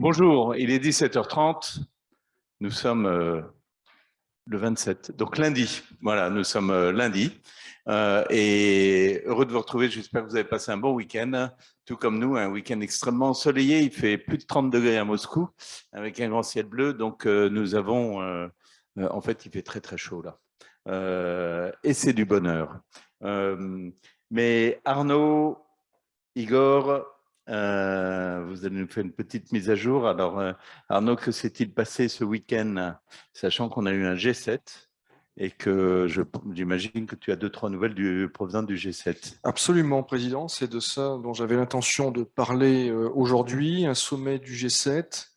Bonjour, il est 17h30, nous sommes le 27, donc lundi. Voilà, nous sommes lundi. Et heureux de vous retrouver, j'espère que vous avez passé un bon week-end, tout comme nous, un week-end extrêmement ensoleillé. Il fait plus de 30 degrés à Moscou, avec un grand ciel bleu, donc nous avons, en fait, il fait très très chaud là. Et c'est du bonheur. Mais Arnaud, Igor, vous allez nous faire une petite mise à jour. Alors, Arnaud, que s'est-il passé ce week-end, sachant qu'on a eu un G7 et que j'imagine que tu as deux, trois nouvelles provenant du G7. Absolument, Président. C'est de ça dont j'avais l'intention de parler aujourd'hui, un sommet du G7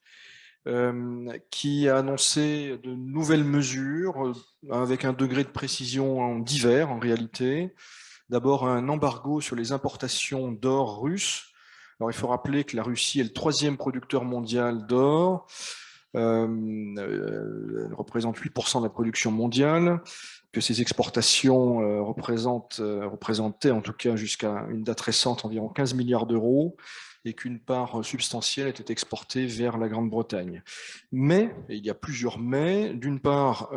qui a annoncé de nouvelles mesures avec un degré de précision divers en réalité. D'abord, un embargo sur les importations d'or russe. Alors, il faut rappeler que la Russie est le troisième producteur mondial d'or. Elle représente 8% de la production mondiale, que ses exportations représentaient en tout cas jusqu'à une date récente environ 15 milliards d'euros et qu'une part substantielle était exportée vers la Grande-Bretagne. Mais, et il y a plusieurs mais, d'une part,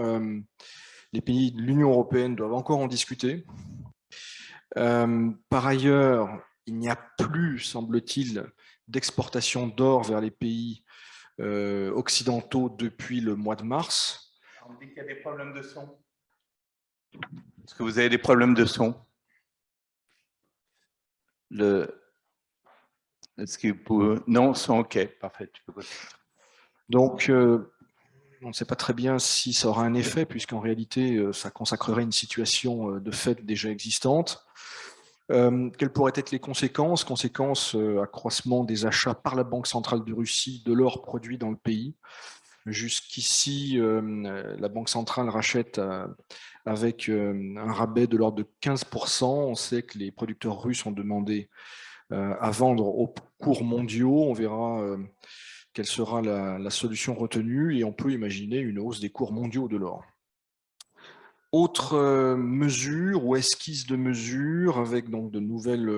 les pays de l'Union européenne doivent encore en discuter. Par ailleurs, il n'y a plus, semble-t-il, d'exportation d'or vers les pays occidentaux depuis le mois de mars. On me dit qu'il y a des problèmes de son. Est-ce que vous avez des problèmes de son? Est-ce que vous pouvez... Non, son OK, parfait. Tu peux continuer. Donc, on ne sait pas très bien si ça aura un effet, puisqu'en réalité, ça consacrerait une situation de fait déjà existante. Quelles pourraient être les conséquences? Accroissement des achats par la Banque centrale de Russie de l'or produit dans le pays. Jusqu'ici, la Banque centrale rachète avec un rabais de l'ordre de 15%. On sait que les producteurs russes ont demandé à vendre aux cours mondiaux. On verra quelle sera la solution retenue et on peut imaginer une hausse des cours mondiaux de l'or. Autre mesure ou esquisse de mesures avec donc de nouvelles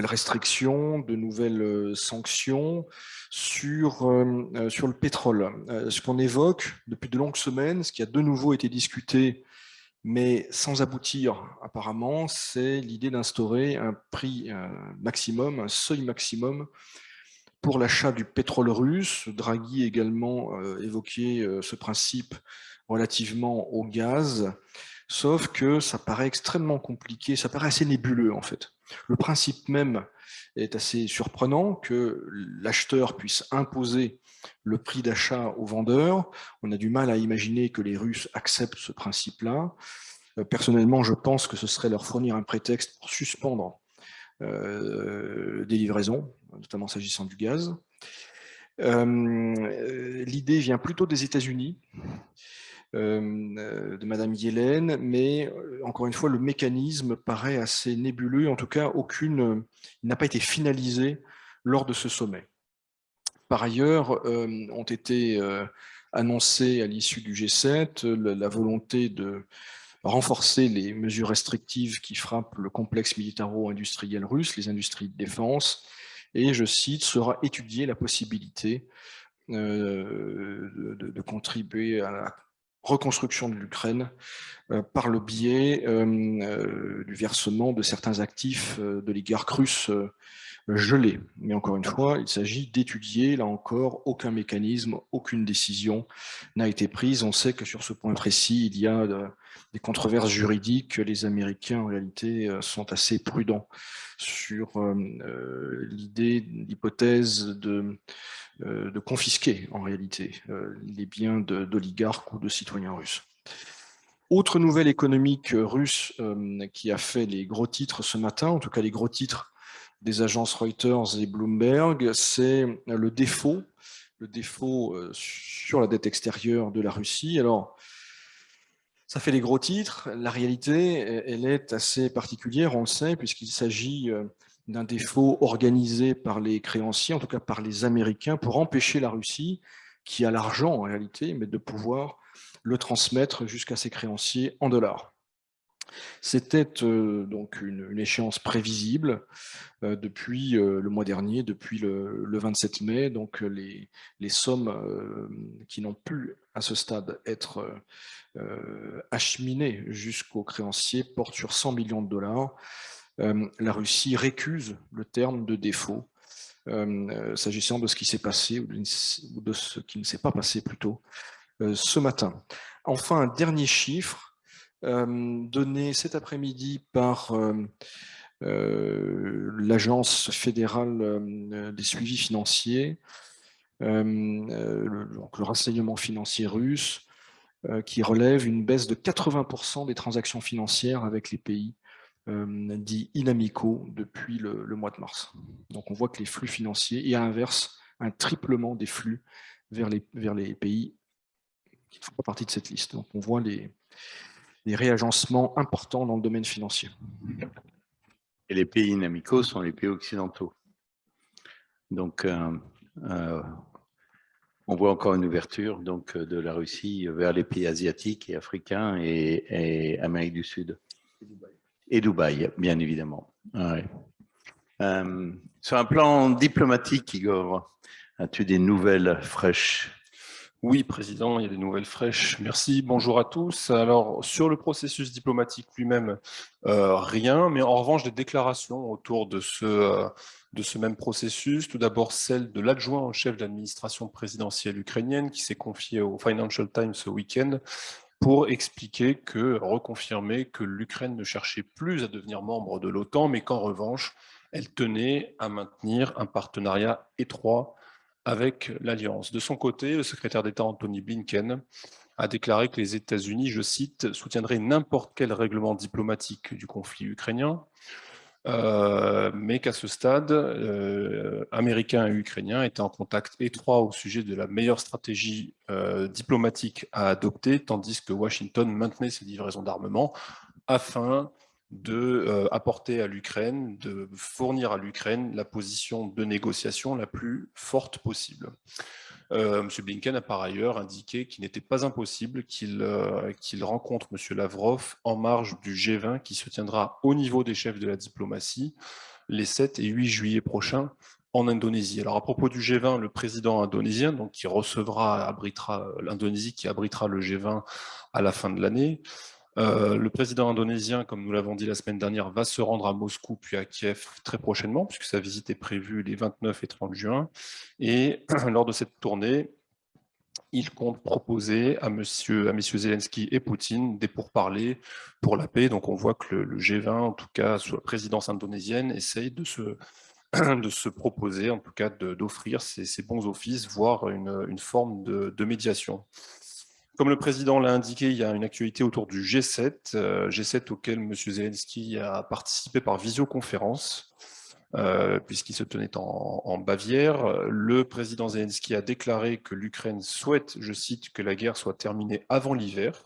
restrictions, de nouvelles sanctions sur le pétrole. Ce qu'on évoque depuis de longues semaines, ce qui a de nouveau été discuté, mais sans aboutir apparemment, c'est l'idée d'instaurer un prix maximum, un seuil maximum pour l'achat du pétrole russe. Draghi également évoqué ce principe relativement au gaz, sauf que ça paraît extrêmement compliqué, ça paraît assez nébuleux en fait. Le principe même est assez surprenant, que l'acheteur puisse imposer le prix d'achat au vendeur. On a du mal à imaginer que les Russes acceptent ce principe-là. Personnellement, je pense que ce serait leur fournir un prétexte pour suspendre des livraisons, notamment s'agissant du gaz. L'idée vient plutôt des États-Unis, de Madame Yellen, mais encore une fois, le mécanisme paraît assez nébuleux. En tout cas, il n'a pas été finalisé lors de ce sommet. Par ailleurs, ont été annoncés à l'issue du G7 la volonté de renforcer les mesures restrictives qui frappent le complexe militaro-industriel russe, les industries de défense, et, je cite, sera étudiée la possibilité de contribuer à la reconstruction de l'Ukraine par le biais du versement de certains actifs d'oligarques russes gelés. Mais encore une fois, il s'agit d'étudier, là encore, aucun mécanisme, aucune décision n'a été prise. On sait que sur ce point précis, il y a des controverses juridiques. Les Américains, en réalité, sont assez prudents sur l'hypothèse de confisquer, en réalité, les biens d'oligarques ou de citoyens russes. Autre nouvelle économique russe qui a fait les gros titres ce matin, en tout cas les gros titres des agences Reuters et Bloomberg, c'est le défaut sur la dette extérieure de la Russie. Alors, ça fait les gros titres. La réalité, elle est assez particulière, on le sait, puisqu'il s'agit d'un défaut organisé par les créanciers, en tout cas par les Américains, pour empêcher la Russie, qui a l'argent en réalité, mais de pouvoir le transmettre jusqu'à ses créanciers en dollars. C'était donc une échéance prévisible depuis le mois dernier, depuis le 27 mai. Donc les sommes qui n'ont pu à ce stade être acheminées jusqu'aux créanciers portent sur 100 millions de dollars. La Russie récuse le terme de défaut s'agissant de ce qui s'est passé ou de ce qui ne s'est pas passé plutôt ce matin. Enfin, un dernier chiffre donné cet après-midi par l'Agence fédérale des suivis financiers, donc le renseignement financier russe, qui relève une baisse de 80% des transactions financières avec les pays dits inamicaux depuis le mois de mars. Donc on voit que les flux financiers, et à l'inverse, un triplement des flux vers les pays qui ne font pas partie de cette liste. Donc on voit les réagencements importants dans le domaine financier. Et les pays inamicaux sont les pays occidentaux. Donc, on voit encore une ouverture donc, de la Russie vers les pays asiatiques et africains et Amérique du Sud. Et Dubaï, bien évidemment. Ouais. Sur un plan diplomatique, Igor, as-tu des nouvelles fraîches? Oui, Président, il y a des nouvelles fraîches. Merci, bonjour à tous. Alors, sur le processus diplomatique lui-même, rien, mais en revanche, des déclarations autour de ce même processus. Tout d'abord, celle de l'adjoint au chef d'administration présidentielle ukrainienne qui s'est confiée au Financial Times ce week-end pour expliquer reconfirmer que l'Ukraine ne cherchait plus à devenir membre de l'OTAN, mais qu'en revanche, elle tenait à maintenir un partenariat étroit avec l'Alliance. De son côté, le secrétaire d'État Antony Blinken a déclaré que les États-Unis, je cite, soutiendraient n'importe quel règlement diplomatique du conflit ukrainien, mais qu'à ce stade, Américains et Ukrainiens étaient en contact étroit au sujet de la meilleure stratégie diplomatique à adopter, tandis que Washington maintenait ses livraisons d'armement afin de apporter à l'Ukraine, de fournir à l'Ukraine la position de négociation la plus forte possible. M. Blinken a par ailleurs indiqué qu'il n'était pas impossible qu'il rencontre M. Lavrov en marge du G20 qui se tiendra au niveau des chefs de la diplomatie les 7 et 8 juillet prochains en Indonésie. Alors à propos du G20, le président indonésien, donc qui abritera l'Indonésie, qui abritera le G20 à la fin de l'année, le président indonésien, comme nous l'avons dit la semaine dernière, va se rendre à Moscou puis à Kiev très prochainement, puisque sa visite est prévue les 29 et 30 juin. Et lors de cette tournée, il compte proposer à messieurs Zelensky et Poutine des pourparlers pour la paix. Donc on voit que le G20, en tout cas sous la présidence indonésienne, essaye de se proposer, en tout cas d'offrir ses bons offices, voire une forme de médiation. Comme le président l'a indiqué, il y a une actualité autour du G7, G7 auquel M. Zelensky a participé par visioconférence, puisqu'il se tenait en Bavière. Le président Zelensky a déclaré que l'Ukraine souhaite, je cite, que la guerre soit terminée avant l'hiver,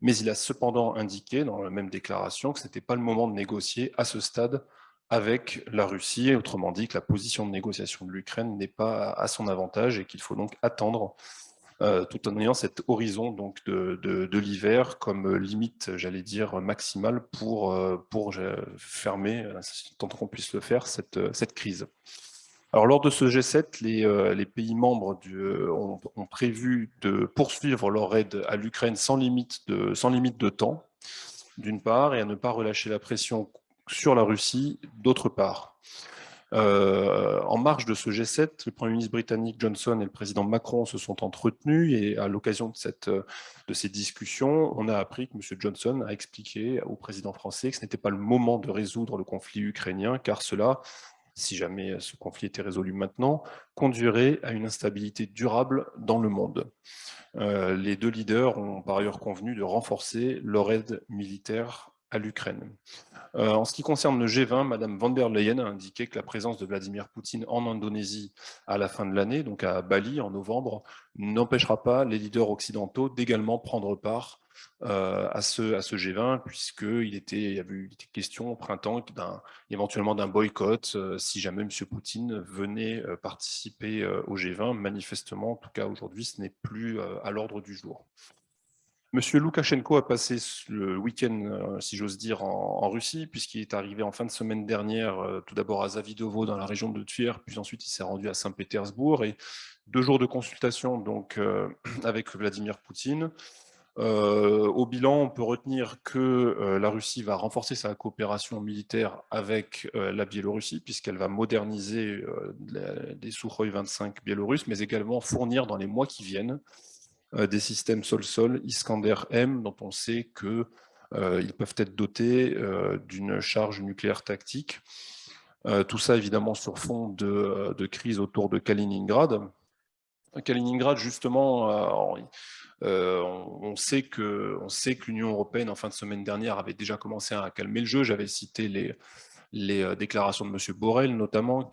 mais il a cependant indiqué dans la même déclaration que ce n'était pas le moment de négocier à ce stade avec la Russie, autrement dit que la position de négociation de l'Ukraine n'est pas à son avantage et qu'il faut donc attendre tout en ayant cet horizon donc de l'hiver comme limite, j'allais dire, maximale pour fermer, tant qu'on puisse le faire, cette crise. Alors, lors de ce G7, les pays membres ont prévu de poursuivre leur aide à l'Ukraine sans limite de temps, d'une part, et à ne pas relâcher la pression sur la Russie, d'autre part. En marge de ce G7, le Premier ministre britannique Johnson et le président Macron se sont entretenus et à l'occasion de ces discussions, on a appris que M. Johnson a expliqué au président français que ce n'était pas le moment de résoudre le conflit ukrainien, car cela, si jamais ce conflit était résolu maintenant, conduirait à une instabilité durable dans le monde. Les deux leaders ont par ailleurs convenu de renforcer leur aide militaire à l'Ukraine. En ce qui concerne le G20, Mme von der Leyen a indiqué que la présence de Vladimir Poutine en Indonésie à la fin de l'année, donc à Bali en novembre, n'empêchera pas les leaders occidentaux d'également prendre part à ce G20, puisqu'il était question au printemps éventuellement d'un boycott si jamais M. Poutine venait participer au G20. Manifestement, en tout cas aujourd'hui, ce n'est plus à l'ordre du jour. Monsieur Loukachenko a passé le week-end, si j'ose dire, en Russie, puisqu'il est arrivé en fin de semaine dernière, tout d'abord à Zavidovo, dans la région de Tver, puis ensuite il s'est rendu à Saint-Pétersbourg, et 2 jours de consultation donc, avec Vladimir Poutine. Au bilan, on peut retenir que la Russie va renforcer sa coopération militaire avec la Biélorussie, puisqu'elle va moderniser des Sukhoi 25 biélorusses, mais également fournir dans les mois qui viennent des systèmes sol-sol Iskander-M, dont on sait qu'ils peuvent être dotés d'une charge nucléaire tactique. Tout ça, évidemment, sur fond de crise autour de Kaliningrad. Kaliningrad, justement, on sait que l'Union européenne, en fin de semaine dernière, avait déjà commencé à calmer le jeu. J'avais cité les déclarations de M. Borrell notamment,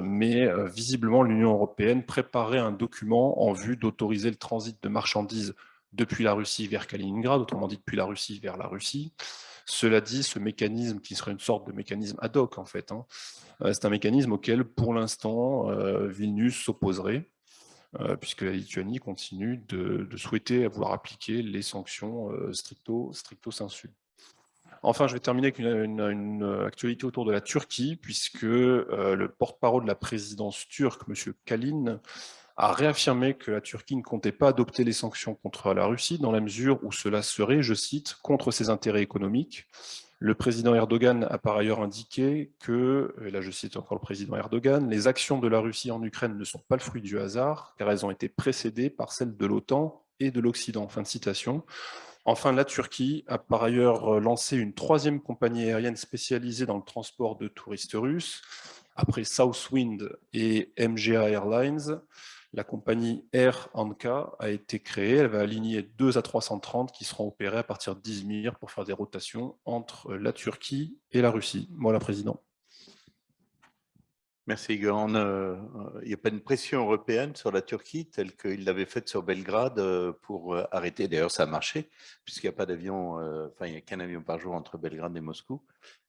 mais visiblement l'Union européenne préparait un document en vue d'autoriser le transit de marchandises depuis la Russie vers Kaliningrad, autrement dit depuis la Russie vers la Russie. Cela dit, ce mécanisme qui serait une sorte de mécanisme ad hoc en fait, c'est un mécanisme auquel pour l'instant Vilnius s'opposerait, puisque la Lituanie continue de souhaiter vouloir appliquer les sanctions stricto sensu. Enfin, je vais terminer avec une actualité autour de la Turquie, puisque le porte-parole de la présidence turque, M. Kalin, a réaffirmé que la Turquie ne comptait pas adopter les sanctions contre la Russie, dans la mesure où cela serait, je cite, contre ses intérêts économiques. Le président Erdogan a par ailleurs indiqué que, et là je cite encore le président Erdogan, les actions de la Russie en Ukraine ne sont pas le fruit du hasard, car elles ont été précédées par celles de l'OTAN et de l'Occident. Fin de citation. Enfin, la Turquie a par ailleurs lancé une 3e compagnie aérienne spécialisée dans le transport de touristes russes. Après Southwind et MGA Airlines, la compagnie Air Anka a été créée. Elle va aligner 2 A330 qui seront opérés à partir d'Izmir pour faire des rotations entre la Turquie et la Russie. Voilà, Président. Merci, Igor. Il n'y a pas une pression européenne sur la Turquie telle qu'il l'avait faite sur Belgrade pour arrêter. D'ailleurs, ça a marché, puisqu'il n'y a pas d'avion, enfin, il n'y a qu'un avion par jour entre Belgrade et Moscou.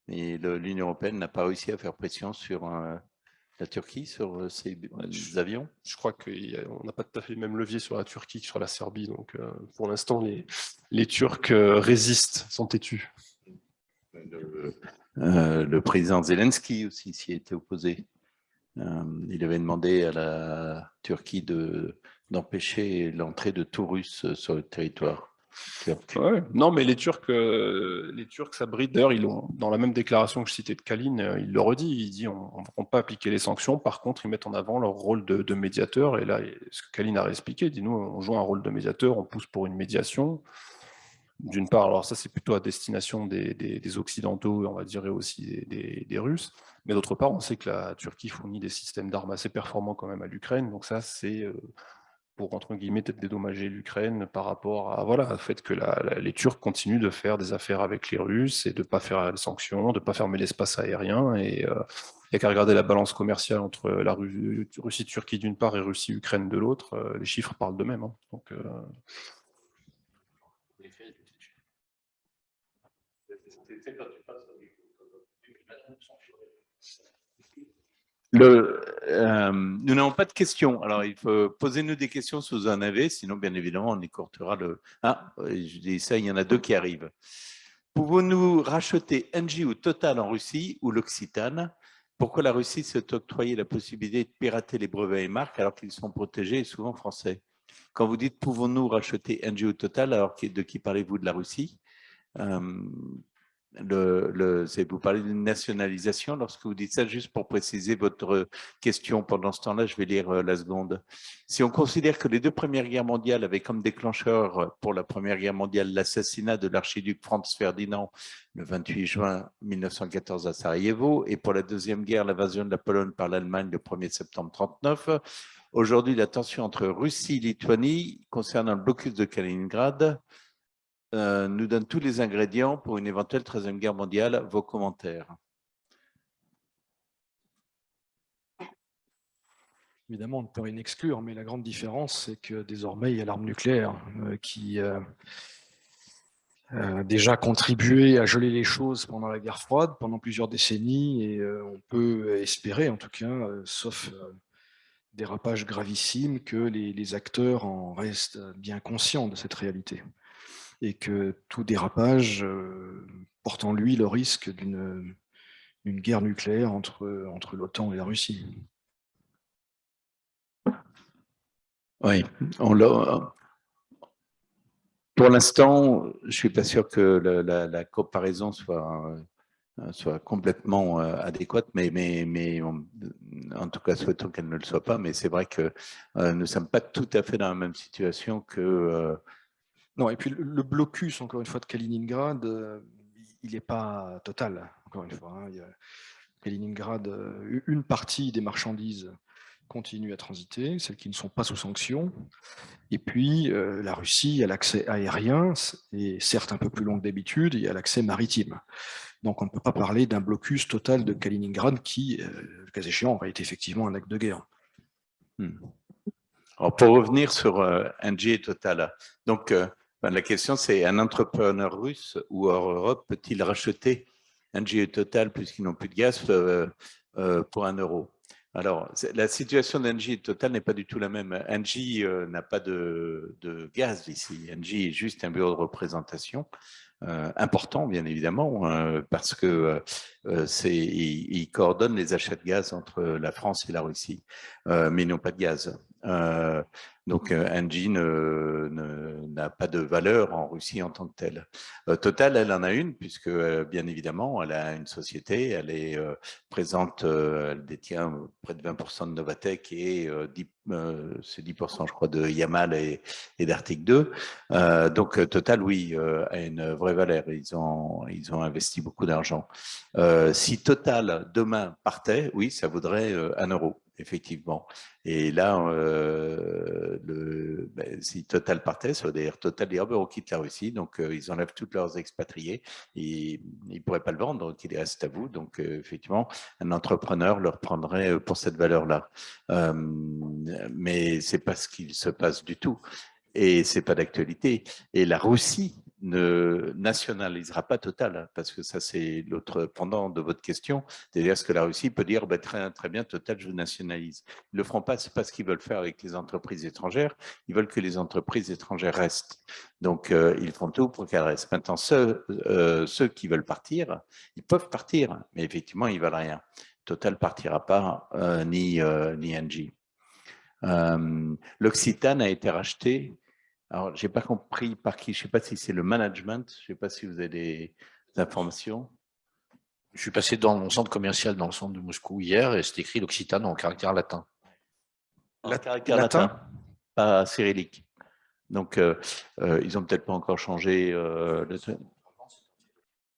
Et l'Union européenne n'a pas réussi à faire pression sur la Turquie, sur ces avions. Je crois qu'on n'a pas tout à fait le même levier sur la Turquie que sur la Serbie. Donc, pour l'instant, les Turcs résistent, sont têtus. Le président Zelensky aussi s'y était opposé. Il avait demandé à la Turquie d'empêcher l'entrée de tout Russes sur le territoire turc. Ouais. Non, mais les Turcs s'abritent. D'ailleurs, dans la même déclaration que je citais de Kalin, il le redit. Il dit on ne compte pas appliquer les sanctions. Par contre, ils mettent en avant leur rôle de médiateur. Et là, ce que Kalin a expliqué, il dit nous, on joue un rôle de médiateur, on pousse pour une médiation. D'une part, alors ça, c'est plutôt à destination des Occidentaux, on va dire, et aussi des Russes. Mais d'autre part, on sait que la Turquie fournit des systèmes d'armes assez performants quand même à l'Ukraine. Donc ça, c'est pour, entre guillemets, peut-être dédommager l'Ukraine par rapport à, voilà, au fait que les Turcs continuent de faire des affaires avec les Russes et de ne pas faire les sanctions, de ne pas fermer l'espace aérien. Et il n'y a qu'à regarder la balance commerciale entre la Russie-Turquie d'une part et Russie-Ukraine de l'autre. Les chiffres parlent d'eux-mêmes. Donc, nous n'avons pas de questions. Alors, il faut poser-nous des questions si vous en avez, sinon, bien évidemment, on écourtera le... Ah, je dis ça, il y en a 2 qui arrivent. Pouvons-nous racheter Engie ou Total en Russie ou l'Occitane? Pourquoi la Russie s'est octroyée la possibilité de pirater les brevets et marques alors qu'ils sont protégés et souvent français? Quand vous dites pouvons-nous racheter Engie ou Total, alors de qui parlez-vous? De la Russie? Vous parlez d'une nationalisation lorsque vous dites ça, juste pour préciser votre question. Pendant ce temps-là, je vais lire la seconde. Si on considère que les 2 premières guerres mondiales avaient comme déclencheur pour la Première Guerre mondiale l'assassinat de l'archiduc Franz Ferdinand le 28 juin 1914 à Sarajevo et pour la Deuxième Guerre l'invasion de la Pologne par l'Allemagne le 1er septembre 1939, aujourd'hui la tension entre Russie et Lituanie concernant le blocus de Kaliningrad nous donne tous les ingrédients pour une éventuelle 13e guerre mondiale. Vos commentaires? Évidemment, on ne peut rien exclure, mais la grande différence, c'est que désormais, il y a l'arme nucléaire qui a déjà contribué à geler les choses pendant la guerre froide, pendant plusieurs décennies, et on peut espérer, en tout cas, sauf dérapage gravissime, que les acteurs en restent bien conscients de cette réalité. et que tout dérapage porte en lui le risque d'une guerre nucléaire entre l'OTAN et la Russie. Oui, pour l'instant, je ne suis pas sûr que la comparaison soit complètement adéquate, mais en tout cas, souhaitons qu'elle ne le soit pas. Mais c'est vrai que nous ne sommes pas tout à fait dans la même situation que... Non, et puis le blocus, encore une fois, de Kaliningrad, il n'est pas total, encore une fois. Hein. Kaliningrad, une partie des marchandises continue à transiter, celles qui ne sont pas sous sanction. Et puis, la Russie a l'accès aérien, et certes un peu plus long que d'habitude, et a l'accès maritime. Donc, on ne peut pas parler d'un blocus total de Kaliningrad qui, le cas échéant, aurait été effectivement un acte de guerre. Alors, pour revenir sur Engie et Total, donc la question c'est, un entrepreneur russe ou hors Europe peut-il racheter Engie et Total puisqu'ils n'ont plus de gaz pour 1 euro? Alors, la situation d'Engie et Total n'est pas du tout la même. Engie n'a pas de gaz ici. Engie est juste un bureau de représentation important, bien évidemment, parce que il coordonne les achats de gaz entre la France et la Russie, mais ils n'ont pas de gaz. Donc, Engie n'a pas de valeur en Russie en tant que telle. Total, elle en a une, puisque, bien évidemment, elle a une société, elle est présente, elle détient près de 20% de Novatek et c'est 10%, je crois, de Yamal et d'Arctic 2. Donc, Total, oui, a une vraie valeur. Ils ont investi beaucoup d'argent. Si Total, demain, partait, oui, ça vaudrait 1 euro. Effectivement. Et là, si Total partait, ça veut dire Total dit, on quitte la Russie, donc ils enlèvent tous leurs expatriés, et ils ne pourraient pas le vendre, donc il reste à vous. Donc effectivement, un entrepreneur leur prendrait pour cette valeur-là. Mais ce n'est pas ce qu'il se passe du tout. Et ce n'est pas d'actualité. Et la Russie ne nationalisera pas Total, parce que ça, c'est l'autre pendant de votre question. C'est-à-dire, est-ce que la Russie peut dire, très bien, Total, je vous nationalise. Ils ne le feront pas, ce n'est pas ce qu'ils veulent faire avec les entreprises étrangères. Ils veulent que les entreprises étrangères restent. Donc, ils font tout pour qu'elles restent. Maintenant, ceux qui veulent partir, ils peuvent partir, mais effectivement, ils ne veulent rien. Total ne partira pas, ni Engie. L'Occitane a été racheté. Alors, je n'ai pas compris par qui. Je ne sais pas si c'est le management. Je ne sais pas si vous avez des informations. Je suis passé dans mon centre commercial dans le centre de Moscou hier et c'est écrit l'Occitane en caractère latin. Caractère latin, pas cyrillique. Donc, ils n'ont peut-être pas encore changé.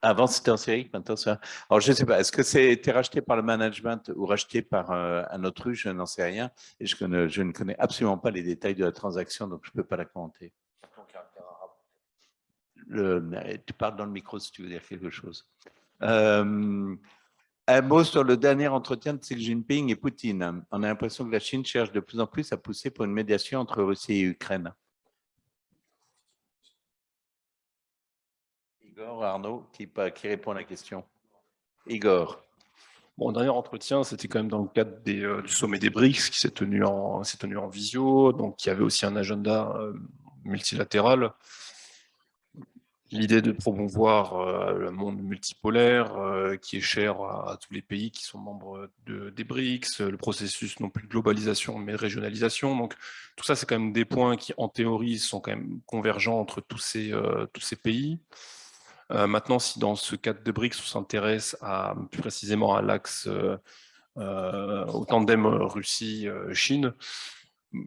Avant, c'était en cyrillique, maintenant ça. Alors, je ne sais pas, est-ce que c'était racheté par le management ou racheté par un autruche? Je n'en sais rien. Et je ne connais absolument pas les détails de la transaction, donc je ne peux pas la commenter. Tu parles dans le micro si tu veux dire quelque chose. Un mot sur le dernier entretien de Xi Jinping et Poutine. On a l'impression que la Chine cherche de plus en plus à pousser pour une médiation entre Russie et Ukraine. Igor, Arnaud, qui répond à la question. Igor. Bon, le dernier entretien, c'était quand même dans le cadre du sommet des BRICS qui s'est tenu en visio, donc il y avait aussi un agenda multilatéral. L'idée de promouvoir le monde multipolaire qui est cher à tous les pays qui sont membres des BRICS, le processus non plus de globalisation mais de régionalisation. Donc tout ça, c'est quand même des points qui, en théorie, sont quand même convergents entre tous ces pays. Maintenant, si dans ce cadre de BRICS, on s'intéresse plus précisément à l'axe au tandem Russie-Chine,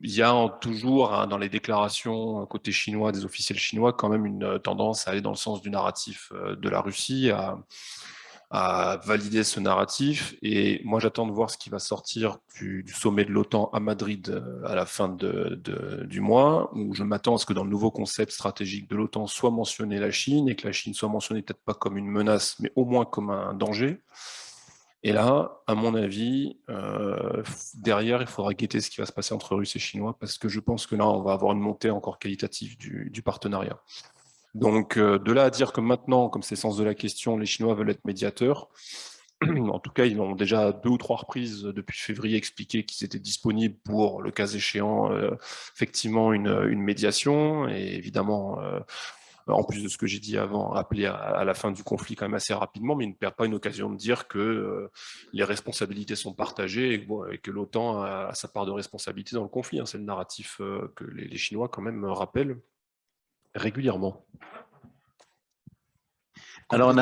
il y a toujours dans les déclarations côté chinois, des officiels chinois, quand même une tendance à aller dans le sens du narratif de la Russie, à valider ce narratif. Et moi, j'attends de voir ce qui va sortir du sommet de l'OTAN à Madrid à la fin du mois, où je m'attends à ce que dans le nouveau concept stratégique de l'OTAN soit mentionnée la Chine, et que la Chine soit mentionnée peut-être pas comme une menace, mais au moins comme un danger. Et là, à mon avis, derrière, il faudra guetter ce qui va se passer entre Russes et Chinois, parce que je pense que là, on va avoir une montée encore qualitative du partenariat. Donc, de là à dire que maintenant, comme c'est le sens de la question, les Chinois veulent être médiateurs, en tout cas, ils ont déjà 2 ou 3 reprises depuis février expliqué qu'ils étaient disponibles pour, le cas échéant, effectivement, une médiation. Et évidemment, en plus de ce que j'ai dit avant, appeler à la fin du conflit quand même assez rapidement, mais ils ne perdent pas une occasion de dire que les responsabilités sont partagées et que l'OTAN a sa part de responsabilité dans le conflit. C'est le narratif que les Chinois quand même rappellent régulièrement. Alors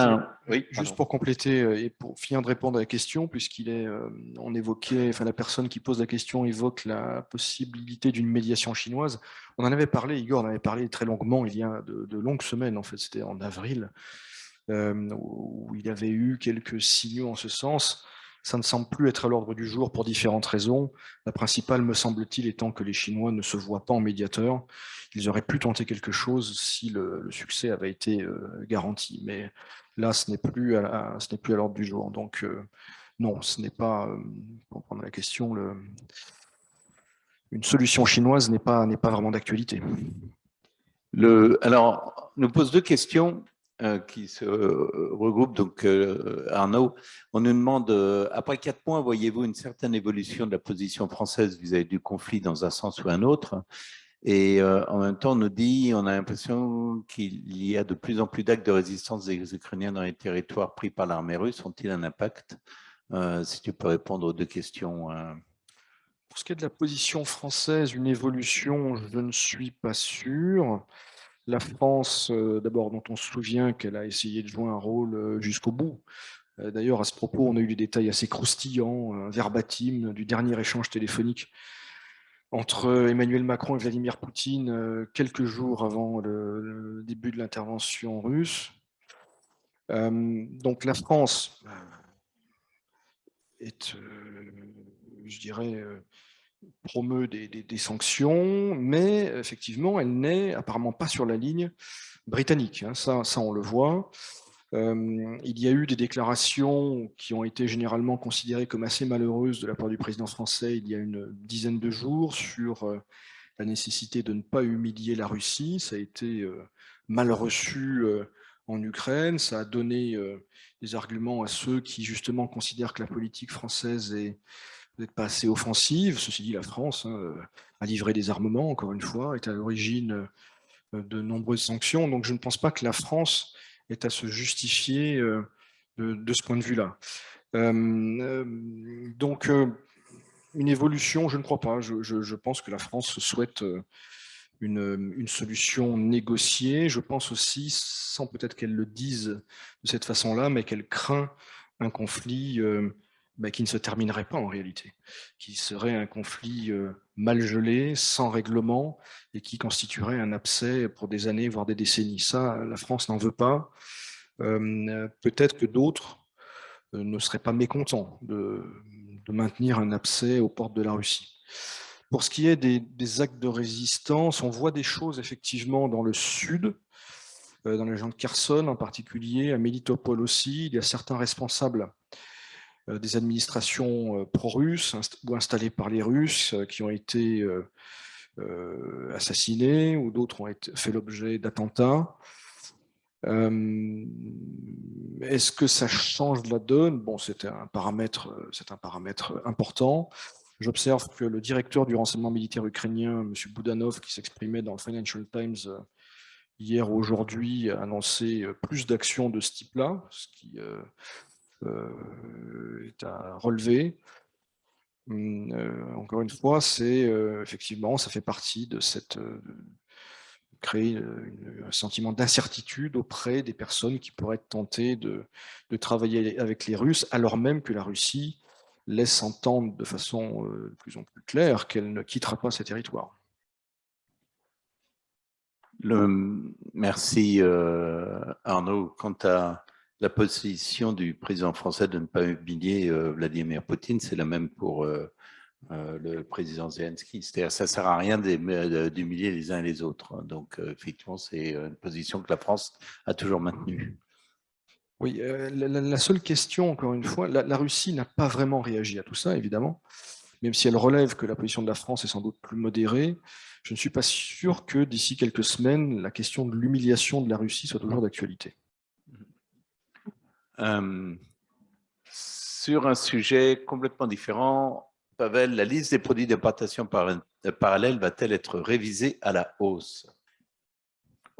oui, juste pour compléter et pour finir de répondre à la question, on évoquait, la personne qui pose la question évoque la possibilité d'une médiation chinoise. On en avait parlé, Igor en avait parlé très longuement il y a de longues semaines, en fait, c'était en avril, où il y avait eu quelques signaux en ce sens. Ça ne semble plus être à l'ordre du jour pour différentes raisons. La principale, me semble-t-il, étant que les Chinois ne se voient pas en médiateur. Ils auraient pu tenter quelque chose si le succès avait été garanti. Mais là, ce n'est plus à l'ordre du jour. Donc, non, ce n'est pas, pour prendre la question, une solution chinoise n'est pas vraiment d'actualité. Alors, nous pose deux questions qui se regroupent. Donc, Arnaud, on nous demande, après 4 mois, voyez-vous une certaine évolution de la position française vis-à-vis du conflit dans un sens ou un autre? Et en même temps, on nous dit, on a l'impression qu'il y a de plus en plus d'actes de résistance des Ukrainiens dans les territoires pris par l'armée russe. Ont-ils un impact? Si tu peux répondre aux deux questions. Pour ce qui est de la position française, une évolution, je ne suis pas sûr. La France, d'abord, dont on se souvient qu'elle a essayé de jouer un rôle jusqu'au bout. D'ailleurs, à ce propos, on a eu des détails assez croustillants, verbatim, du dernier échange téléphonique entre Emmanuel Macron et Vladimir Poutine quelques jours avant le début de l'intervention russe. Donc la France je dirais, promeut des sanctions, mais effectivement, elle n'est apparemment pas sur la ligne britannique. Ça, on le voit. Il y a eu des déclarations qui ont été généralement considérées comme assez malheureuses de la part du président français il y a une dizaine de jours sur la nécessité de ne pas humilier la Russie. Ça a été mal reçu en Ukraine. Ça a donné des arguments à ceux qui justement considèrent que la politique française est peut-être pas assez offensive. Ceci dit, la France a livré des armements, encore une fois, est à l'origine de nombreuses sanctions. Donc je ne pense pas que la France ait à se justifier de ce point de vue-là. Donc une évolution, je ne crois pas. Je pense que la France souhaite une solution négociée. Je pense aussi, sans peut-être qu'elle le dise de cette façon-là, mais qu'elle craint un conflit qui ne se terminerait pas en réalité, qui serait un conflit mal gelé, sans règlement, et qui constituerait un abcès pour des années, voire des décennies. Ça, la France n'en veut pas. Peut-être que d'autres ne seraient pas mécontents de maintenir un abcès aux portes de la Russie. Pour ce qui est des actes de résistance, on voit des choses effectivement dans le sud, dans la région de Kherson en particulier, à Mélitopol aussi. Il y a certains responsables des administrations pro-russes ou installées par les Russes qui ont été assassinés ou d'autres ont fait l'objet d'attentats. Est-ce que ça change la donne? Bon, c'est un paramètre important. J'observe que le directeur du renseignement militaire ukrainien, M. Boudanov, qui s'exprimait dans le Financial Times hier ou aujourd'hui, a annoncé plus d'actions de ce type-là, ce qui est à relever. Encore une fois, effectivement, ça fait partie de cette créer un sentiment d'incertitude auprès des personnes qui pourraient être tentées de travailler avec les Russes, alors même que la Russie laisse entendre de façon de plus en plus claire qu'elle ne quittera pas ces territoires. Merci Arnaud. Quant à la position du président français de ne pas humilier Vladimir Poutine, c'est la même pour le président Zelensky. C'est-à-dire ça ne sert à rien d'humilier les uns et les autres. Donc effectivement, c'est une position que la France a toujours maintenue. Oui, la seule question, encore une fois, la Russie n'a pas vraiment réagi à tout ça, évidemment, même si elle relève que la position de la France est sans doute plus modérée. Je ne suis pas sûr que d'ici quelques semaines, la question de l'humiliation de la Russie soit toujours d'actualité. Sur un sujet complètement différent, Pavel, la liste des produits d'importation parallèle va-t-elle être révisée à la hausse?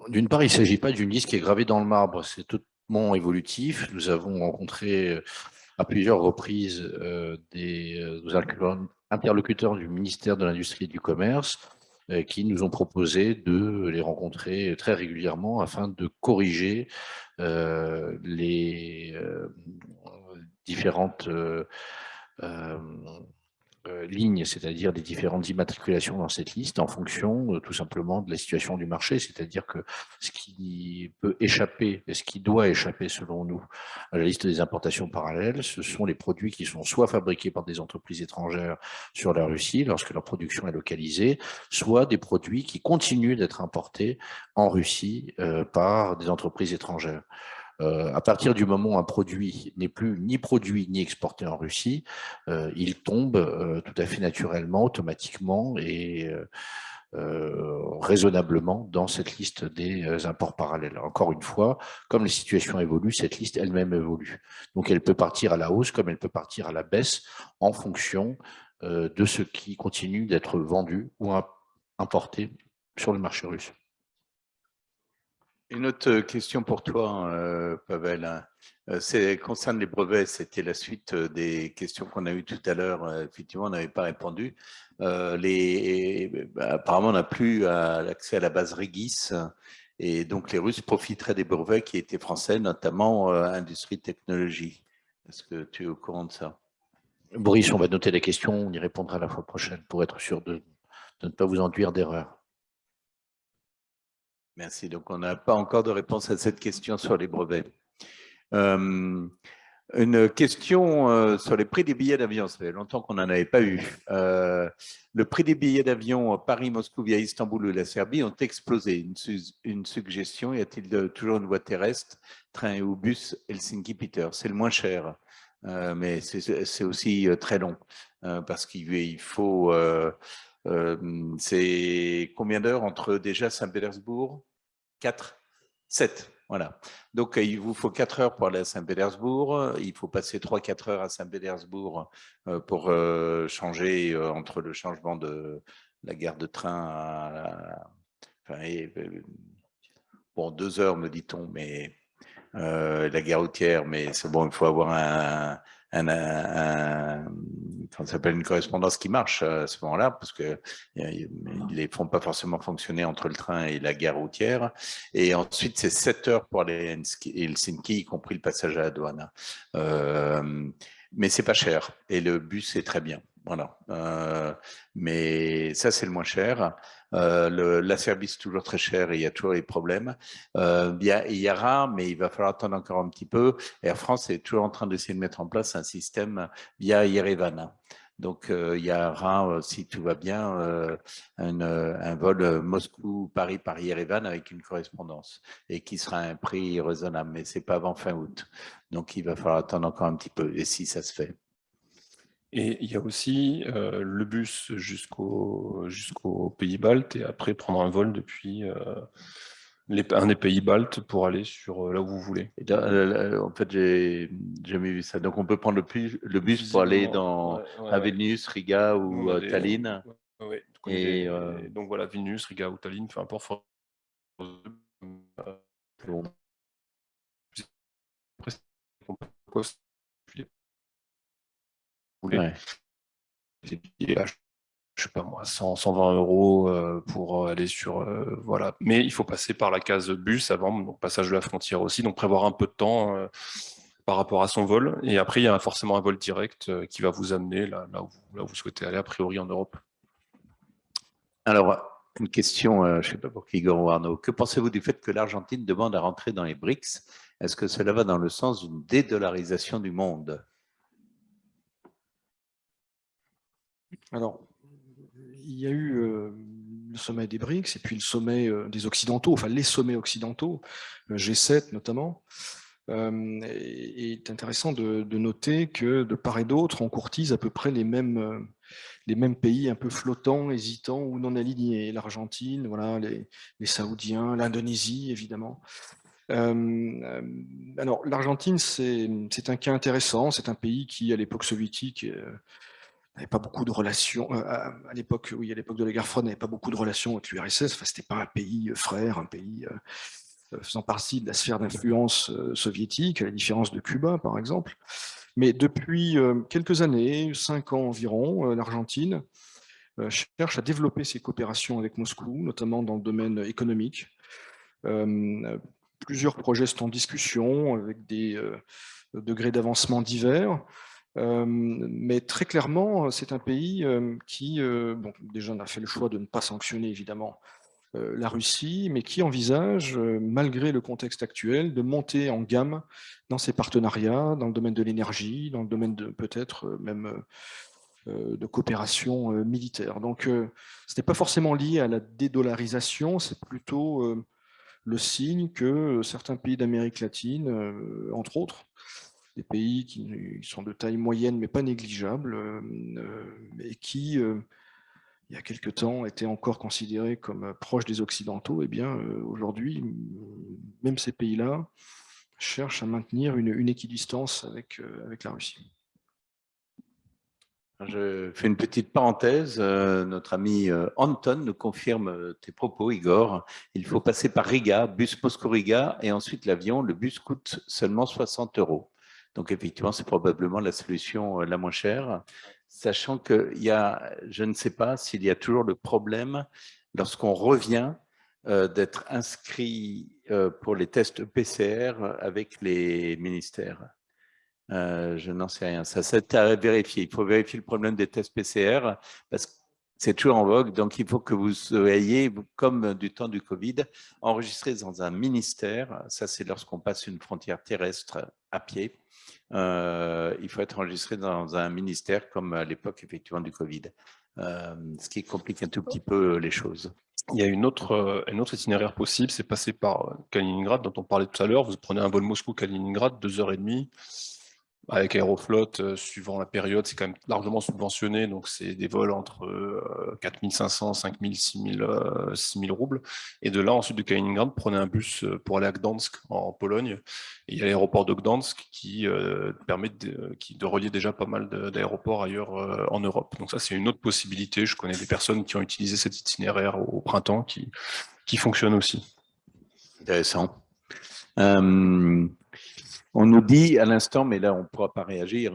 D'une part, il ne s'agit pas d'une liste qui est gravée dans le marbre, c'est totalement évolutif. Nous avons rencontré à plusieurs reprises des interlocuteurs du ministère de l'Industrie et du Commerce qui nous ont proposé de les rencontrer très régulièrement afin de corriger les différentes lignes, c'est-à-dire des différentes immatriculations dans cette liste en fonction tout simplement de la situation du marché, c'est-à-dire que ce qui peut échapper, et ce qui doit échapper selon nous à la liste des importations parallèles, ce sont les produits qui sont soit fabriqués par des entreprises étrangères sur la Russie lorsque leur production est localisée, soit des produits qui continuent d'être importés en Russie par des entreprises étrangères. À partir du moment où un produit n'est plus ni produit ni exporté en Russie, il tombe tout à fait naturellement, automatiquement et raisonnablement dans cette liste des imports parallèles. Encore une fois, comme les situations évoluent, cette liste elle-même évolue. Donc elle peut partir à la hausse comme elle peut partir à la baisse en fonction de ce qui continue d'être vendu ou importé sur le marché russe. Une autre question pour toi, Pavel. Concerne les brevets, c'était la suite des questions qu'on a eues tout à l'heure. Effectivement, on n'avait pas répondu. Apparemment, on n'a plus l'accès à la base Régis. Et donc, les Russes profiteraient des brevets qui étaient français, notamment industrie technologie. Est-ce que tu es au courant de ça? Boris, on va noter la question, on y répondra la fois prochaine pour être sûr de ne pas vous enduire d'erreur. Merci. Donc, on n'a pas encore de réponse à cette question sur les brevets. Une question sur les prix des billets d'avion. Ça fait longtemps qu'on n'en avait pas eu. Le prix des billets d'avion Paris-Moscou via Istanbul ou la Serbie ont explosé. Une suggestion, y a-t-il toujours une voie terrestre, train ou bus Helsinki-Peter? C'est le moins cher, mais c'est aussi très long parce qu'il faut... c'est combien d'heures entre déjà Saint-Pétersbourg? 4, 7. Voilà. Donc, il vous faut 4 heures pour aller à Saint-Pétersbourg. Il faut passer 3-4 heures à Saint-Pétersbourg pour changer entre le changement de la gare de train bon, 2 heures, me dit-on, mais la gare routière, mais c'est bon, il faut avoir ça s'appelle une correspondance qui marche à ce moment-là, parce que ils les font pas forcément fonctionner entre le train et la gare routière. Et ensuite, c'est 7 heures pour aller à Helsinki, y compris le passage à la douane. Mais c'est pas cher et le bus est très bien. Voilà. Mais ça, c'est le moins cher. La Serbie, c'est toujours très cher et il y a toujours les problèmes. Il y aura, mais il va falloir attendre encore un petit peu. Air France est toujours en train d'essayer de mettre en place un système via Yerevan. Donc, il y aura, si tout va bien, un vol Moscou-Paris par Yerevan avec une correspondance et qui sera à un prix raisonnable, mais c'est pas avant fin août. Donc, il va falloir attendre encore un petit peu, et si ça se fait. Et il y a aussi le bus jusqu'aux pays baltes et après prendre un vol depuis un des pays baltes pour aller sur là où vous voulez. Et en fait, j'ai jamais vu ça. Donc, on peut prendre le bus pour aller à Vilnius, Riga ou Tallinn. Et donc voilà, Vilnius, Riga ou Tallinn, peu importe. Ouais. Je sais pas moi, 100, 120 euros pour aller sur... voilà. Mais il faut passer par la case bus avant, donc passage de la frontière aussi, donc prévoir un peu de temps par rapport à son vol. Et après, il y a forcément un vol direct qui va vous amener là où vous souhaitez aller, a priori en Europe. Alors, une question, je ne sais pas pour qui, Igor ou Arnaud. Que pensez-vous du fait que l'Argentine demande à rentrer dans les BRICS? Est-ce que cela va dans le sens d'une dédollarisation du monde? Alors, il y a eu le sommet des BRICS et puis le sommet des Occidentaux, enfin les sommets occidentaux, le G7 notamment. Il est intéressant de noter que de part et d'autre, on courtise à peu près les mêmes pays un peu flottants, hésitants ou non alignés. L'Argentine, voilà, les Saoudiens, l'Indonésie, évidemment. Alors, l'Argentine, c'est un cas intéressant. C'est un pays qui, à l'époque soviétique, n'avait pas beaucoup de relations, à l'époque, oui, à l'époque de la guerre froide, n'avait pas beaucoup de relations avec l'URSS. Enfin, c'était pas un pays frère, un pays faisant partie de la sphère d'influence soviétique, à la différence de Cuba, par exemple. Mais depuis quelques années, 5 ans environ, l'Argentine cherche à développer ses coopérations avec Moscou, notamment dans le domaine économique. Plusieurs projets sont en discussion avec des degrés d'avancement divers. Mais très clairement, c'est un pays qui, bon, déjà, on a fait le choix de ne pas sanctionner, évidemment, la Russie, mais qui envisage, malgré le contexte actuel, de monter en gamme dans ses partenariats, dans le domaine de l'énergie, dans le domaine de peut-être même de coopération militaire. Donc, ce n'est pas forcément lié à la dédollarisation, c'est plutôt le signe que certains pays d'Amérique latine, entre autres, des pays qui sont de taille moyenne mais pas négligeable, et qui, il y a quelque temps, étaient encore considérés comme proches des Occidentaux, et bien aujourd'hui, même ces pays-là cherchent à maintenir une équidistance avec la Russie. Je fais une petite parenthèse. Notre ami Anton nous confirme tes propos, Igor. Il faut passer par Riga, bus Moscou-Riga, et ensuite l'avion. Le bus coûte seulement 60 €. Donc effectivement, c'est probablement la solution la moins chère, sachant qu'il y a, je ne sais pas s'il y a toujours le problème, lorsqu'on revient, d'être inscrit pour les tests PCR avec les ministères. Je n'en sais rien. Ça, c'est à vérifier. Il faut vérifier le problème des tests PCR parce que c'est toujours en vogue. Donc, il faut que vous soyez, comme du temps du Covid, enregistré dans un ministère. Ça, c'est lorsqu'on passe une frontière terrestre à pied. Il faut être enregistré dans un ministère comme à l'époque, effectivement, du Covid. Ce qui complique un tout petit peu les choses. Il y a un autre itinéraire possible, c'est passer par Kaliningrad, dont on parlait tout à l'heure. Vous prenez un vol Moscou-Kaliningrad, 2h30, avec Aeroflot, suivant la période, c'est quand même largement subventionné, donc c'est des vols entre 4500, 5000, 6000 roubles. Et de là, ensuite de Kaliningrad, prenez un bus pour aller à Gdansk, en Pologne. Et il y a l'aéroport de Gdansk qui permet de relier déjà pas mal d'aéroports ailleurs en Europe. Donc ça, c'est une autre possibilité. Je connais des personnes qui ont utilisé cet itinéraire au printemps qui fonctionne aussi. Intéressant. On nous dit à l'instant, mais là on ne pourra pas réagir,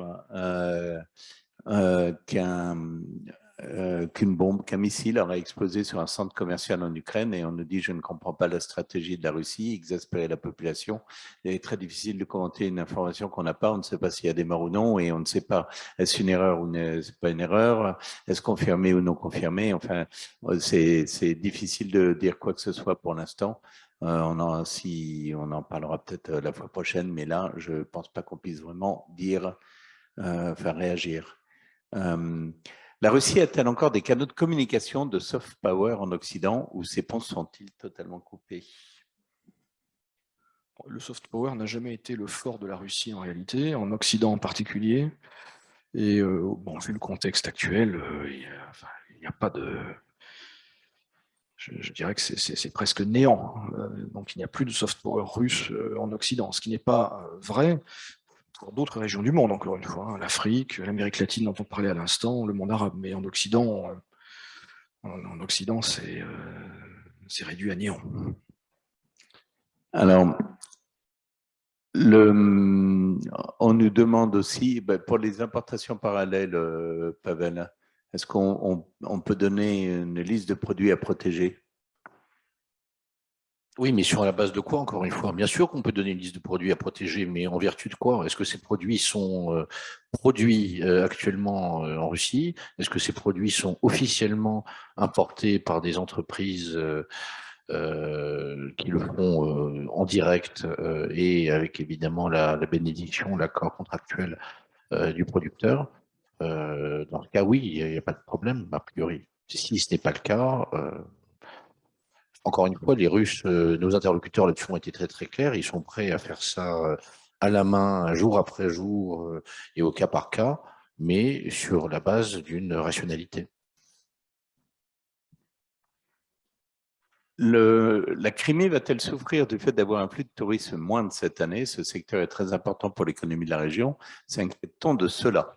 qu'une bombe, qu'un missile aurait explosé sur un centre commercial en Ukraine, et on nous dit je ne comprends pas la stratégie de la Russie, exaspérer la population. Il est très difficile de commenter une information qu'on n'a pas, on ne sait pas s'il y a des morts ou non, et on ne sait pas est-ce une erreur ou n'est-ce pas une erreur, est-ce confirmé ou non confirmé. Enfin, c'est difficile de dire quoi que ce soit pour l'instant. On en parlera peut-être la fois prochaine, mais là, je ne pense pas qu'on puisse vraiment dire, faire réagir. La Russie a-t-elle encore des canaux de communication de soft power en Occident, ou ces ponts sont-ils totalement coupés? Le soft power n'a jamais été le fort de la Russie en réalité, en Occident en particulier. Et bon, vu le contexte actuel, il n'y a pas de... Je dirais que c'est presque néant. Donc il n'y a plus de soft power russe en Occident, ce qui n'est pas vrai pour d'autres régions du monde, encore une fois, hein, l'Afrique, l'Amérique latine dont on parlait à l'instant, le monde arabe. Mais en Occident, c'est réduit à néant. Alors, on nous demande aussi, pour les importations parallèles, Pavel, est-ce qu'on peut donner une liste de produits à protéger? Oui, mais sur la base de quoi, encore une fois? Bien sûr qu'on peut donner une liste de produits à protéger, mais en vertu de quoi? Est-ce que ces produits sont produits actuellement en Russie? Est-ce que ces produits sont officiellement importés par des entreprises qui le font en direct et avec évidemment la bénédiction, l'accord contractuel du producteur? Dans ce cas, oui, il n'y a pas de problème, a priori. Si ce n'est pas le cas, encore une fois, les Russes, nos interlocuteurs là-dessus ont été très très clairs, ils sont prêts à faire ça à la main, jour après jour et au cas par cas, mais sur la base d'une rationalité. La Crimée va-t-elle souffrir du fait d'avoir un flux de tourisme moindre cette année? Ce secteur est très important pour l'économie de la région. S'inquiète-t-on de cela?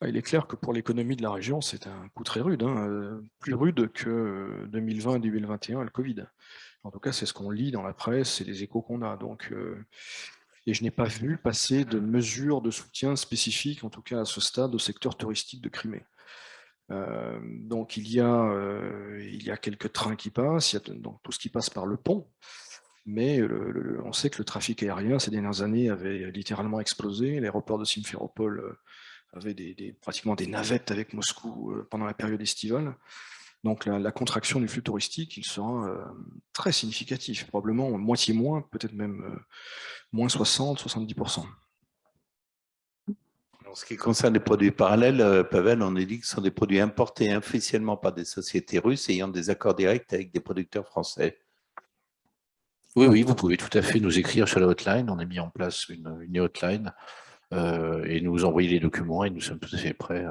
Il est clair que pour l'économie de la région, c'est un coup très rude, hein, plus rude que 2020 et 2021 et le Covid. En tout cas, c'est ce qu'on lit dans la presse et les échos qu'on a. Donc, et je n'ai pas vu passer de mesures de soutien spécifiques, en tout cas à ce stade, au secteur touristique de Crimée. Donc il y a quelques trains qui passent, il y a donc tout ce qui passe par le pont, mais on sait que le trafic aérien ces dernières années avait littéralement explosé. L'aéroport de Simferopol avait pratiquement des navettes avec Moscou pendant la période estivale. Donc la contraction du flux touristique, il sera très significatif, probablement moitié moins, peut-être même moins 60-70%. En ce qui concerne les produits parallèles, Pavel, on a dit que ce sont des produits importés officiellement par des sociétés russes ayant des accords directs avec des producteurs français. Oui, oui, vous pouvez tout à fait nous écrire sur la hotline. On a mis en place une hotline et nous envoyer les documents et nous sommes tout à fait prêts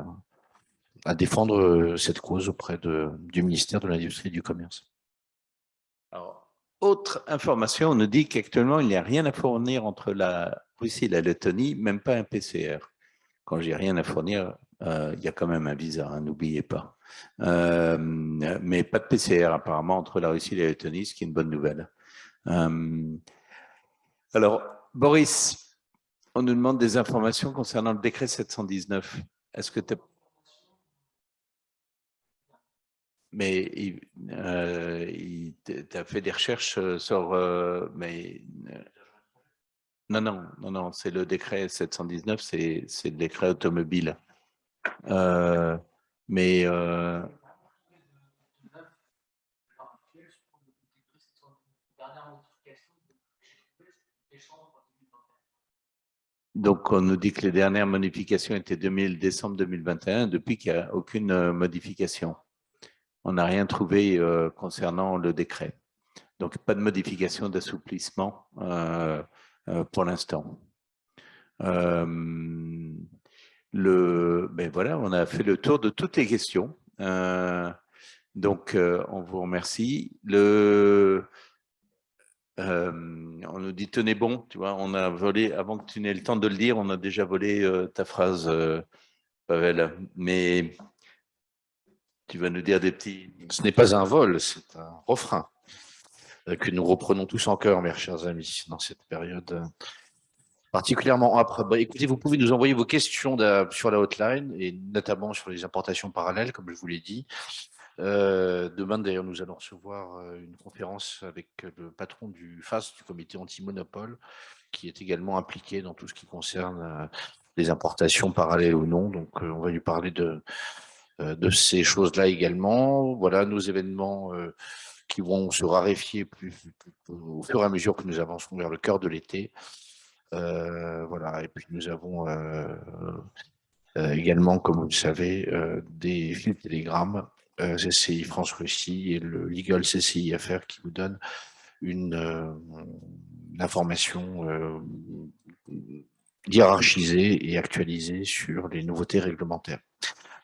à défendre cette cause auprès du ministère de l'Industrie et du Commerce. Alors, autre information, on nous dit qu'actuellement, il n'y a rien à fournir entre la Russie et la Lettonie, même pas un PCR. Quand j'ai rien à fournir, il y a quand même un visa, hein, n'oubliez pas. Mais pas de PCR apparemment entre la Russie et la Lettonie, ce qui est une bonne nouvelle. Alors, Boris, on nous demande des informations concernant le décret 719. Est-ce que tu as fait des recherches sur... Non, c'est le décret 719, c'est le décret automobile. Donc, on nous dit que les dernières modifications étaient décembre 2021, depuis qu'il n'y a aucune modification. On n'a rien trouvé concernant le décret. Donc, pas de modification d'assouplissement pour l'instant. Ben voilà, on a fait le tour de toutes les questions. Donc, on vous remercie. On nous dit tenez bon, tu vois, on a volé, avant que tu n'aies le temps de le dire, on a déjà volé ta phrase, Pavel. Mais tu vas nous dire des petits... Ce n'est pas un vol, c'est un refrain que nous reprenons tous en cœur, mes chers amis, dans cette période particulièrement après. Bah, écoutez, vous pouvez nous envoyer vos questions sur la hotline et notamment sur les importations parallèles, comme je vous l'ai dit. Demain, d'ailleurs, nous allons recevoir une conférence avec le patron du FAS, du comité anti-monopole, qui est également impliqué dans tout ce qui concerne les importations parallèles ou non. Donc, on va lui parler de ces choses-là également. Voilà, nos événements qui vont se raréfier au fur et à mesure que nous avançons vers le cœur de l'été. Voilà, et puis nous avons également, comme vous le savez, des fils Telegram, CCI France-Russie et le Legal CCI-FR qui vous donne une information hiérarchisée et actualisée sur les nouveautés réglementaires.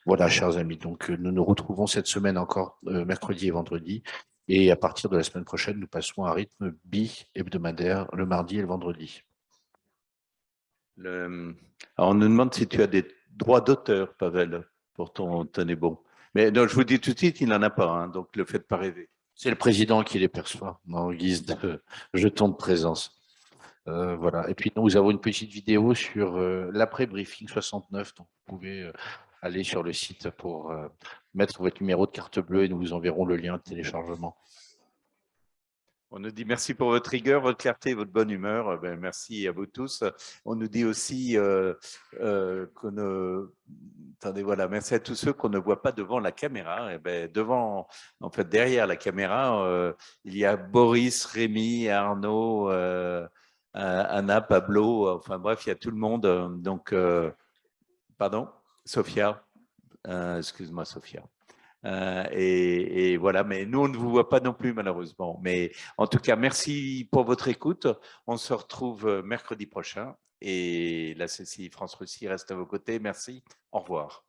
Voilà, chers amis, donc nous nous retrouvons cette semaine encore mercredi et vendredi, et à partir de la semaine prochaine, nous passerons à un rythme bi-hebdomadaire le mardi et le vendredi. Alors, on nous demande si tu as des droits d'auteur, Pavel, pour ton tenez bon. Mais non, je vous dis tout de suite, il n'en a pas, hein, donc ne le faites pas rêver. C'est le président qui les perçoit en guise de jeton de présence. Voilà. Et puis nous avons une petite vidéo sur l'après-briefing 69, donc vous pouvez aller sur le site pour mettre votre numéro de carte bleue et nous vous enverrons le lien de téléchargement. On nous dit merci pour votre rigueur, votre clarté, votre bonne humeur. Ben, merci à vous tous. On nous dit aussi attendez, voilà, merci à tous ceux qu'on ne voit pas devant la caméra. Et ben, derrière la caméra, il y a Boris, Rémi, Arnaud, Anna, Pablo, enfin bref, il y a tout le monde. Donc, pardon, Sophia. Excuse-moi, Sophia. Et voilà, mais nous, on ne vous voit pas non plus, malheureusement. Mais en tout cas, merci pour votre écoute. On se retrouve mercredi prochain. Et la CCI France-Russie reste à vos côtés. Merci. Au revoir.